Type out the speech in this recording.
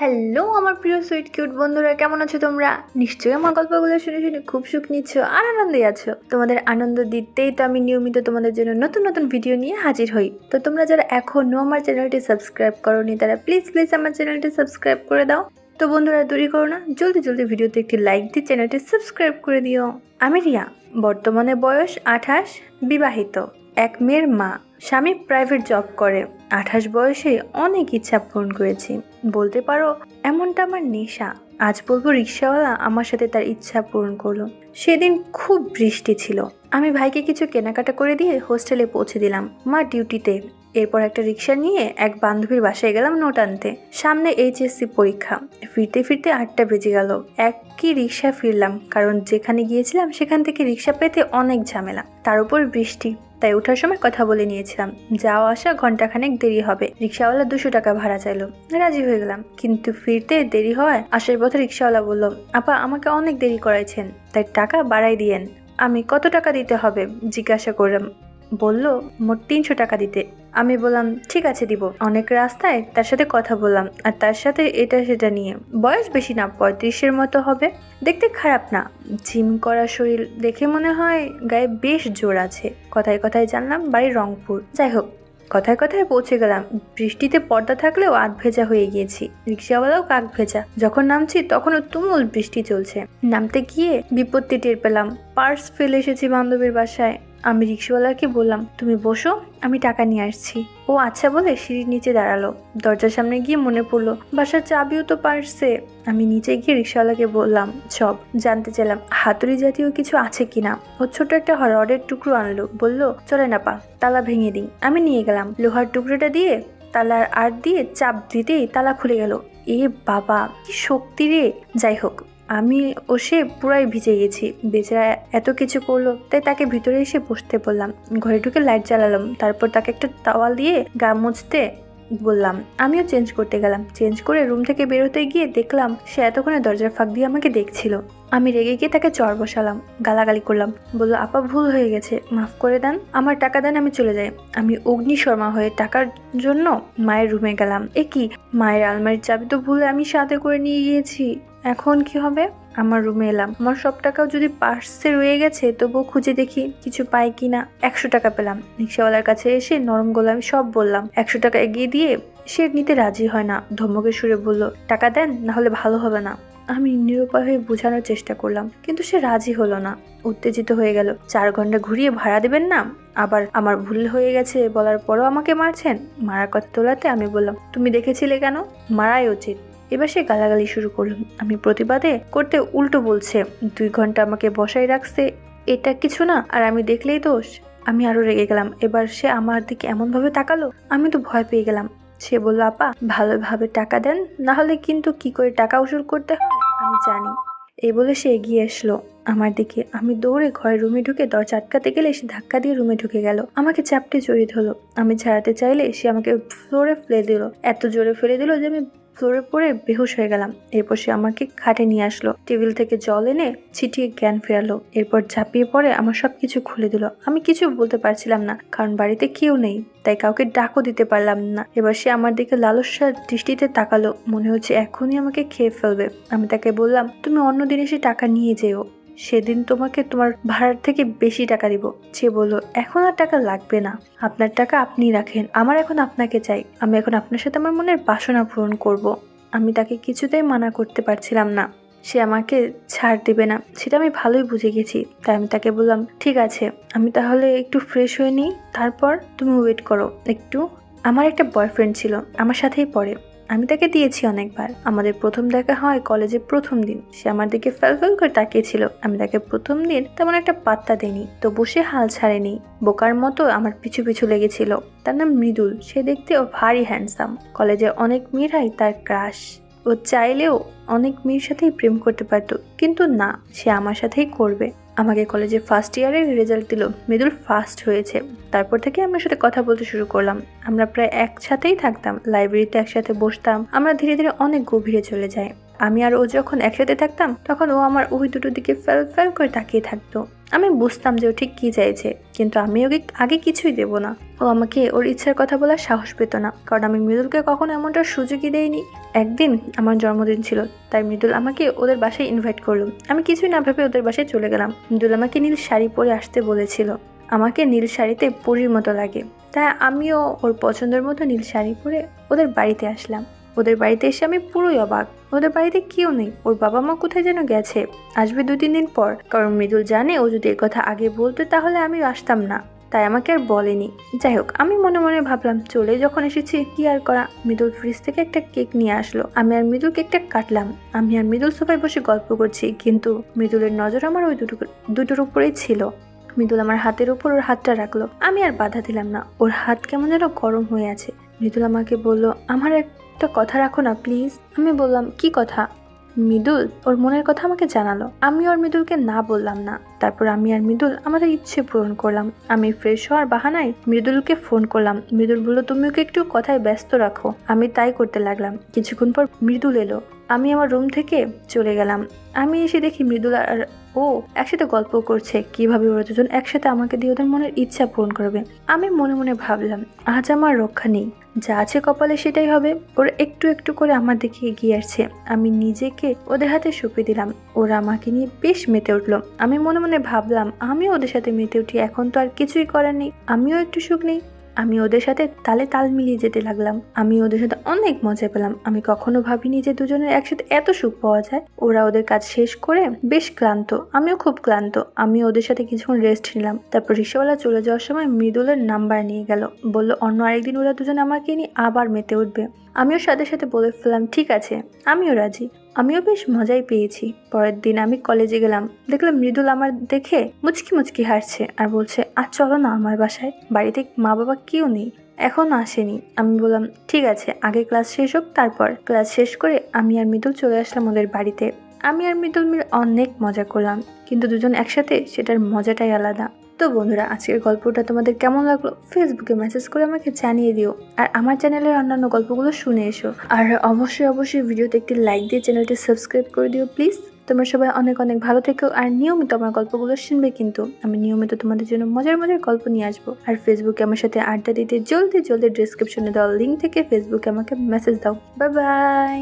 Hello আমার প্রিয় sweet cute বন্ধুরা, কেমন আছো তোমরা? নিশ্চয়ই আমার গল্পগুলো শুনে শুনে খুব সুখ নিচ্ছ আর আনন্দে আছো। তোমাদের আনন্দ দিতেই তো আমি নিয়মিত তোমাদের জন্য নতুন নতুন ভিডিও নিয়ে হাজির হই। তো তোমরা যারা এখনো আমার চ্যানেলটি সাবস্ক্রাইব করোনি তারা প্লিজ আমার চ্যানেলটি সাবস্ক্রাইব করে দাও। তো বন্ধুরা দেরি করো না, জলদি ভিডিওতে একটি লাইক দিয়ে চ্যানেলটি সাবস্ক্রাইব করে দিও। আমি রিয়া, বর্তমানে বয়স 28, বিবাহিত, এক মেয়ের মা। স্বামী প্রাইভেট জব করে। 28 বয়সে অনেক ইচ্ছা পূরণ করেছি, বলতে পারো এমনটা আমার নেশা। আজ বলবো রিক্সাওয়ালা আমার সাথে তার ইচ্ছা পূরণ করলো। সেদিন খুব বৃষ্টি ছিল। আমি ভাইকে কিছু কেনাকাটা করে দিয়ে হোস্টেলে পৌঁছে দিলাম, মা ডিউটিতে। এরপর একটা রিক্সা নিয়ে এক বান্ধবীর বাসায় গেলাম নোট আনতে। সামনে এইচএসসি পরীক্ষা। ফিরতে 8টা বেজে গেল। একই রিক্সা ফিরলাম, কারণ যেখানে গিয়েছিলাম সেখান থেকে রিক্সা পেতে অনেক ঝামেলা, তার উপর বৃষ্টি। তাই ওঠার সময় কথা বলে নিয়েছিলাম যাওয়া আসা ঘন্টাখানেক দেরি হবে। রিক্সাওয়ালা 200 টাকা ভাড়া চাইলো, রাজি হয়ে গেলাম। কিন্তু ফিরতে দেরি হওয়ায় আসার পথে রিক্সাওয়ালা বলল, আপা আমাকে অনেক দেরি করাইছেন, তাই টাকা বাড়াই দিয়েন। আমি কত টাকা দিতে হবে জিজ্ঞাসা করলাম। বলল মোট 300 টাকা দিতে। আমি বললাম ঠিক আছে দিব। অনেক রাস্তায় তার সাথে কথা বললাম, আর তার সাথে এটা সেটা নিয়ে। বয়স বেশি না, 35-এর মতো হবে। দেখতে খারাপ না, জিম করা শরীর দেখে মনে হয় গায়ে বেশ জোর আছে। কথায় কথায় জানলাম বাড়ি রংপুর। যাই হোক, কথায় কথায় পৌঁছে গেলাম। বৃষ্টিতে পর্দা থাকলেও আধ ভেজা হয়ে গিয়েছি, রিক্সাওয়ালাও কাক ভেজা। যখন নামছি তখনও তুমুল বৃষ্টি চলছে। নামতে গিয়ে বিপত্তি টের পেলাম, পার্স ফেলে এসেছি বান্ধবীর বাসায়। আমি রিক্সাওয়ালাকে বললাম তুমি বসো, আমি টাকা নিয়ে আসছি। ও আচ্ছা বলে সিঁড়ির নিচে দাঁড়ালো। দরজার সামনে গিয়ে মনে পড়লো বাসার চাবিও তো পার্সে। আমি নিচে গিয়ে রিক্সাওয়ালাকে বললাম সব জানতে চাইলাম হাতুড়ি জাতীয় কিছু আছে কিনা। ও ছোট একটা রডের টুকরো আনলো, বলল চলে না পা, তালা ভেঙে দিই। আমি নিয়ে গেলাম, লোহার টুকরোটা দিয়ে তালার আড় দিয়ে চাপ দিতেই তালা খুলে গেল। এ বাবা কি শক্তি রে! যাই হোক, আমি ও সে পুরাই ভিজে গেছি। বেচারা এত কিছু করলো, তাই তাকে ভিতরে এসে বসতে বললাম। ঘরে ঢুকে লাইট জ্বালালাম, তারপর তাকে একটা টাওয়াল দিয়ে গা মুছতে বললাম। আমিও চেঞ্জ করতে গেলাম। চেঞ্জ করে রুম থেকে বেরোতে গিয়ে দেখলাম সে এতক্ষণে দরজার ফাঁক দিয়ে আমাকে দেখছিল। আমি রেগে গিয়ে তাকে চর বসালাম, গালাগালি করলাম। বললো আপা ভুল হয়ে গেছে, মাফ করে দেন, আমার টাকা দেন, আমি চলে যাই। আমি অগ্নিশর্মা হয়ে টাকার জন্য মায়ের রুমে গেলাম। এ কি, মায়ের আলমারির চাবি তো ভুলে আমি সাথে করে নিয়ে গিয়েছি, এখন কি হবে? আমার রুমে এলাম। আমার সব টাকাও যদি পার্সে রয়ে গেছে, তবুও খুঁজে দেখি কিছু পাই কিনা। 100 টাকা পেলাম। রিক্সাওয়ালার কাছে এসে নরম গলায় আমি সব বললাম। 100 টাকা এগিয়ে দিয়ে সে নিতে রাজি হয় না, ধমকের সুরে বলল টাকা দেন, না হলে ভালো হবে না। আমি নিরুপায় হয়ে বোঝানোর চেষ্টা করলাম, কিন্তু সে রাজি হলো না। উত্তেজিত হয়ে গেল। 4 ঘন্টা ঘুরিয়ে ভাড়া দেবেন না? আবার আমার ভুল হয়ে গেছে বলার পরও আমাকে মারছেন। মারার কথা তোলাতে আমি বললাম তুমি দেখেছিলে কেন, মারাই উচিত। এবার সে গালাগালি শুরু করলো। আমি প্রতিবাদে করতে উল্টো বলছে 2 ঘন্টা আমাকে বসাই রাখছে, এটা কিছু না, আর আমি দেখলেই দোষ। আমি আরো রেগে গেলাম। এবার সে আমার দিকে এমন ভাবে তাকালো, আমি তো ভয় পেয়ে গেলাম। সে বলল আপা ভালোভাবে টাকা দেন, না হলে কিন্তু কি করে টাকা উসুল করতে হয় আমি জানি। এই বলে সে এগিয়ে আসলো আমার দিকে। আমি দৌড়ে ঘরের রুমে ঢুকে দরজা আটকাতে গেলে সে ধাক্কা দিয়ে রুমে ঢুকে গেল। আমাকে চাপটে জড়িয়ে ধরলো। আমি ছাড়াতে চাইলে সে আমাকে ফ্লোরে ফেলে দিল। এত জোরে ফেলে দিল যে আমি ফ্লোরে পড়ে বেহুশ হয়ে গেলাম। এরপর সে আমাকে খাটে নিয়ে আসলো, টেবিল থেকে জল এনে ছিটিয়ে জ্ঞান ফেরালো। এরপর ঝাঁপিয়ে পড়ে আমার সবকিছু খুলে দিল। আমি কিছু বলতে পারছিলাম না, কারণ বাড়িতে কেউ নেই, তাই কাউকে ডাকও দিতে পারলাম না। এবার সে আমার দিকে লালসার দৃষ্টিতে তাকালো, মনে হচ্ছে এখনই আমাকে খেয়ে ফেলবে। আমি তাকে বললাম তুমি অন্যদিন এসে টাকা নিয়ে যেও, সেদিন তোমাকে তোমার ভাড়ার থেকে বেশি টাকা দিব। সে বলল এখন আর টাকা লাগবে না, আপনার টাকা আপনি রাখেন, আমার এখন আপনাকে চাই। আমি এখন আপনার সাথে আমার মনের বাসনা পূরণ করব। আমি তাকে কিছুতেই মানা করতে পারছিলাম না। সে আমাকে ছাড় দিবে না, সেটা আমি ভালোই বুঝে গেছি। তাই আমি তাকে বললাম ঠিক আছে, আমি তাহলে একটু ফ্রেশ হয়ে নিই, তারপর তুমি ওয়েট করো একটু। আমার একটা বয়ফ্রেন্ড ছিল, আমার সাথেই পড়ে। আমি তাকে দিয়েছি অনেকবার। আমাদের প্রথম দেখা হয় কলেজে প্রথম দিন। সে আমার দিকে ফেল করে তাকিয়েছিল। আমি তাকে প্রথম দিন তেমন একটা পাত্তা দেইনি, তো বসে হাল ছাড়েনি, বোকার মতো আমার পিছু পিছু লেগেছিল। তার নাম মৃদুল। সে দেখতে ও ভারী হ্যান্ডসাম। কলেজে অনেক মেয়েরাই তার ক্রাশ। ও চাইলেও অনেক মেয়ের সাথেই প্রেম করতে পারতো, কিন্তু না, সে আমার সাথেই করবে। আমাকে কলেজে ফার্স্ট ইয়ারের রেজাল্ট দিল, মৃদুল ফার্স্ট হয়েছে। তারপর থেকে আমার সাথে কথা বলতে শুরু করলাম। আমরা প্রায় একসাথেই থাকতাম, লাইব্রেরিতে একসাথে বসতাম। আমরা ধীরে ধীরে অনেক গভীরে চলে যাই। আমি আর ও যখন একসাথে থাকতাম, তখন ও আমার ওই দুটোর দিকে ফেল করে তাকিয়ে থাকতো। আমি বুঝতাম যে ও ঠিক কী চাইছে, কিন্তু আমি ওকে আগে কিছুই দেব না। ও আমাকে ওর ইচ্ছার কথা বলার সাহস পেত না, কারণ আমি মৃদুলকে কখনো এমনটার সুযোগই দেইনি। একদিন আমার জন্মদিন ছিল, তাই মৃদুল আমাকে ওদের বাসায় ইনভাইট করলো। আমি কিছুই না ভেবে ওদের বাসায় চলে গেলাম। মৃদুল আমাকে নীল শাড়ি পরে আসতে বলেছিল। আমাকে নীল শাড়িতে পরীর মতো লাগে, তাই আমিও ওর পছন্দের মতো নীল শাড়ি পরে ওদের বাড়িতে আসলাম। ওদের বাড়িতে এসে আমি পুরোই অবাক। ওদের বাড়িতে কেউ নেই, ওর বাবা মা কোথায় যেন গেছে, আসবে 2-3 দিন পর। কারণ মৃদুল জানে ও যদি এ কথা আগে বলতো তাহলে আমি আসতাম না, তাই আমাকে আর বলেনি। যাই হোক, আমি মনে মনে ভাবলাম চলে যখন এসেছি কি আর করা। মৃদুল ফ্রিজ থেকে একটা কেক নিয়ে আসলো। আমি আর মৃদুল কেকটা কাটলাম। আমি আর মৃদুল সোফায় বসে গল্প করছি, কিন্তু মৃদুলের নজর আমার ওই দুটোর উপরেই ছিল। মৃদুল আমার হাতের উপর ওর হাতটা রাখলো। আমি আর বাধা দিলাম না। ওর হাত কেমন যেন গরম হয়ে আছে। মৃদুল আমাকে বলল, আমার একটা কথা রাখো না প্লিজ। আমি বললাম, কি কথা? মৃদুল ওর মনের কথা আমাকে জানালো। আমি আর মৃদুলকে না বললাম না। তারপর আমি আর মৃদুল আমাদের ইচ্ছে পূরণ করলাম। আমি ফ্রেশ হওয়ার বাহানায় মৃদুলকে ফোন করলাম। মৃদুল বলল, তুমি ওকে একটু কথায় ব্যস্ত রাখো। আমি তাই করতে লাগলাম। কিছুক্ষণ পর মৃদুল এলো। আমি আমার রুম থেকে চলে গেলাম। আমি এসে দেখি মৃদুল আর ও একসাথে গল্প করছে, কিভাবে ওরা দুজন একসাথে আমাকে দিয়ে ওদের মনের ইচ্ছা পূরণ করবে। আমি মনে মনে ভাবলাম, আজ আমার রক্ষা নেই, যা আছে কপালে সেটাই হবে। ওরা একটু একটু করে আমার দিকে এগিয়ে আসছে। আমি নিজেকে ওদের হাতে সঁপে দিলাম। ওরা আমাকে নিয়ে বেশ মেতে উঠলো। আমি মনে মনে ভাবলাম, আমিও ওদের সাথে মেতে উঠি, এখন তো আর কিছুই করার নেই, আমিও একটু সুখ নেই। আমি ওদের সাথে তালে তাল মিলিয়ে যেতে লাগলাম। আমি ওদের সাথে অনেক মজা পেলাম। আমি কখনো ভাবিনি যে দুজনের একসাথে এত সুখ পাওয়া যায়। ওরা ওদের কাজ শেষ করে বেশ ক্লান্ত, আমিও খুব ক্লান্ত। আমি ওদের সাথে কিছুক্ষণ রেস্ট নিলাম। তারপর রিক্সাওয়ালা চলে যাওয়ার সময় মৃদুলের নাম্বার নিয়ে গেল, বলল অন্য আরেকদিন ওরা দুজনে আমাকে নিয়ে আবার মেতে উঠবে। আমিও সাথে সাথে বলে ফেললাম, ঠিক আছে, আমিও রাজি। আমিও বেশ মজাই পেয়েছি। পরের দিন আমি কলেজে গেলাম। দেখলাম মৃদুল আমার দেখে মুচকি মুচকি হাসছে আর বলছে, আজ চলো না আমার বাসায়, বাড়িতে মা বাবা কেউ নেই, এখনো আসেনি। আমি বললাম, ঠিক আছে, আগে ক্লাস শেষ হোক। তারপর ক্লাস শেষ করে আমি আর মৃদুল চলে আসলাম ওদের বাড়িতে। আমি আর মৃদুল মিলে অনেক মজা করলাম, কিন্তু দুজন একসাথে সেটার মজাটাই আলাদা। তো বন্ধুরা, আজকের গল্পটা তোমাদের কেমন লাগলো ফেসবুকে মেসেজ করে আমাকে জানিয়ে দিও। আর আমার চ্যানেলের অন্যান্য গল্পগুলো শুনে এসো। আর অবশ্যই ভিডিওতে একটি লাইক দিয়ে চ্যানেলটি সাবস্ক্রাইব করে দিও প্লিজ। তোমরা সবাই অনেক অনেক ভালো থেকো আর নিয়মিত আমার গল্পগুলো শুনবে। কিন্তু আমি নিয়মিত তোমাদের জন্য মজার গল্প নিয়ে আসবো। আর ফেসবুকে আমার সাথে আড্ডা দিতে জলদি ডিসক্রিপশনে দেওয়া লিঙ্ক থেকে ফেসবুকে আমাকে মেসেজ দাও। Bye bye.